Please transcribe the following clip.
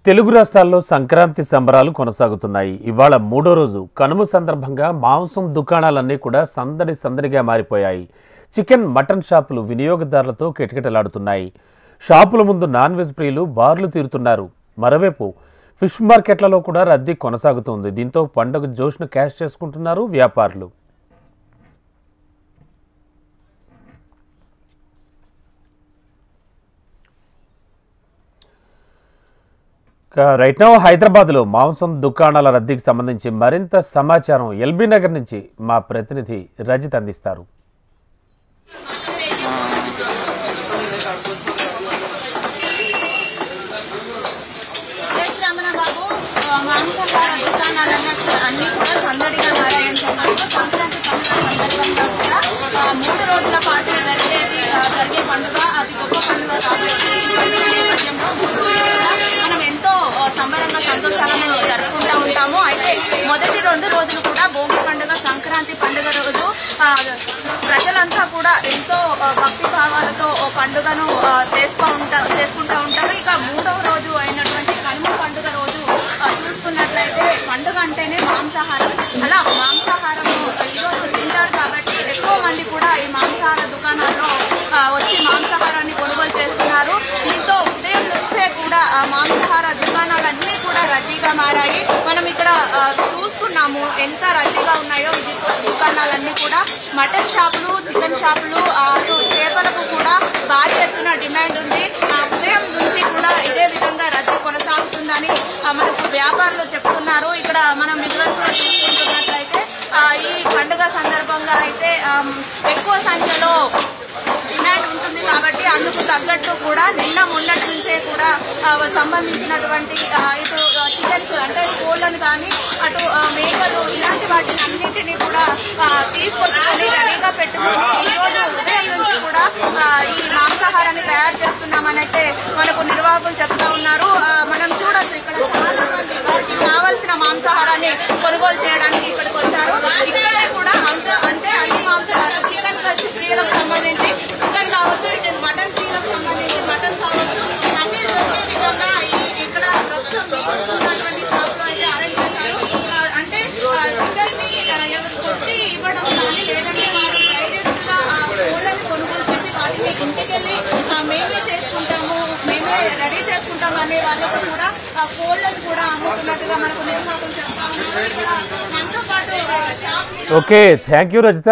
తెలుగు రాష్ట్రాల్లో సంక్రాంతి సంబరాలు కొనసాగుతున్నాయి. ఇవాళ మూడో రోజు కనుమ సందర్భంగా మాంసం దుకాణాలన్నీ కూడా సందడిగా మారిపోయాయి. చికెన్, మటన్ షాపులు వినియోగదారులతో కిటకిటలాడుతున్నాయి. షాపుల ముందు నాన్ వెజ్ ప్రియులు బార్లు తీరుతున్నారు. మరోవైపు ఫిష్ మార్కెట్లలో కూడా రద్దీ కొనసాగుతుంది. దీంతో పండుగ జోష్ను క్యాష్ చేసుకుంటున్నారు వ్యాపారులు. రైట్ నౌ హైదరాబాద్లో మాంసం దుకాణాల రద్దీకి సంబంధించి మరింత సమాచారం ఎల్బీ నగర్ నుంచి మా ప్రతినిధి రజిత్ అందిస్తారు. మాంసాహార దుకాణాలన్నీ కూడా సందడిగా మారాయని చెప్పచ్చు. సంక్రాంతి పండుగ సందర్భంగా కూడా 3 రోజుల పాటు జరిగే పండుగ అతి గొప్ప పండుగ కాబట్టి ఈ పండుగ నేపథ్యంలో 3 రోజులు కూడా మనం ఎంతో సంబరంగా సంతోషాలను జరుపుకుంటూ ఉంటాము. అయితే మొదటి 2 రోజులు కూడా భోగి పండుగ, సంక్రాంతి పండుగ రోజు ప్రజలంతా కూడా ఎంతో భక్తి భావాలతో పండుగను చేసుకుంటూ ఉంటారు. ఇక 3వ రోజు అయినటువంటి కనుమ పండుగ రోజు చూసుకున్నట్లయితే పండుగ అంటేనే మాంసాహారం. అలా మాంసాహారం ఈరోజు తింటారు కాబట్టి ఎక్కువ మంది కూడా ఈ మాంసాహార దుకాణాల్లో వచ్చి మాంసాహారాన్ని కొనుగోలు చేస్తున్నారు. దీంతో ఉదయం నుంచే కూడా మాంసాహార దుకాణాలన్నీ కూడా రద్దీగా మారాయి. మనం ఇక్కడ చూస్తున్నాము ఎంత రద్దీగా ఉన్నాయో. ఇది దుకాణాలన్నీ కూడా మటన్ షాపులు, చికెన్ షాపులు, చేపలకు కూడా భారీ ఎత్తున డిమాండ్ ఉంది. ఉదయం నుంచి కూడా ఇదే విధంగా రద్దీ కొనసాగుతుందని మనకు వ్యాపారులు చెప్తున్నారు. ఇక్కడ మనం విజువల్స్ లో చూసుకుంటున్నట్లయితే ఈ పండుగ సందర్భంగా అయితే ఎక్కువ సంఖ్యలో డిమాండ్ ఉంటుంది కాబట్టి అందుకు తగ్గట్టు కూడా నిన్న మొన్నటి నుంచే కూడా సంబంధించినటువంటి ఇటు చికెన్స్ అంటే కోళ్లను కానీ అటు మేకలు ఇలాంటి వాటిని అన్నింటినీ కూడా తీసుకొచ్చుకొని రెడీగా పెట్టుకుని ఈరోజు ఉదయం నుంచి కూడా ఈ మాంసాహారాన్ని తయారు చేస్తున్నామని అయితే మనకు నిర్వాహకులు చెప్తా ఉన్నారు. మనం చూడొచ్చు ఇక్కడ చాలా మంది వారికి కావలసిన మాంసాహారాన్ని కొనుగోలు చేయడానికి ఇక్కడికి వచ్చారు. ఇక్కడే కూడా అంటే అన్ని మాంసాహారం చికెన్ స్త్రీలకు సంబంధించి చికెన్ కావచ్చు, ఇటు మటన్ స్త్రీలకు సంబంధించి మటన్ కావచ్చు, అన్ని దొరికే విధంగా ఇక్కడ ప్రస్తుతం ఉన్నటువంటి షాప్ లో అయితే అరేంజ్ చేశారు. అంటే చికెన్ ని కొట్టి ఇవ్వడం కానీ లేదంటే వారు డైరెక్ట్ గా కోళ్ళని కొనుగోలు చేసి వాటిని ఇంటికెళ్ళి మేమే చేసుకుంటాము, మేమే రెడీ చేసుకుంటాము అనే వాళ్ళకు కూడా ఆ కోళ్ళను కూడా అమ్ముతున్నట్టుగా మనకు నిర్మాతలు చెప్తా ఉన్నారు. మనతో పాటు shop okay, thank you Rajitha.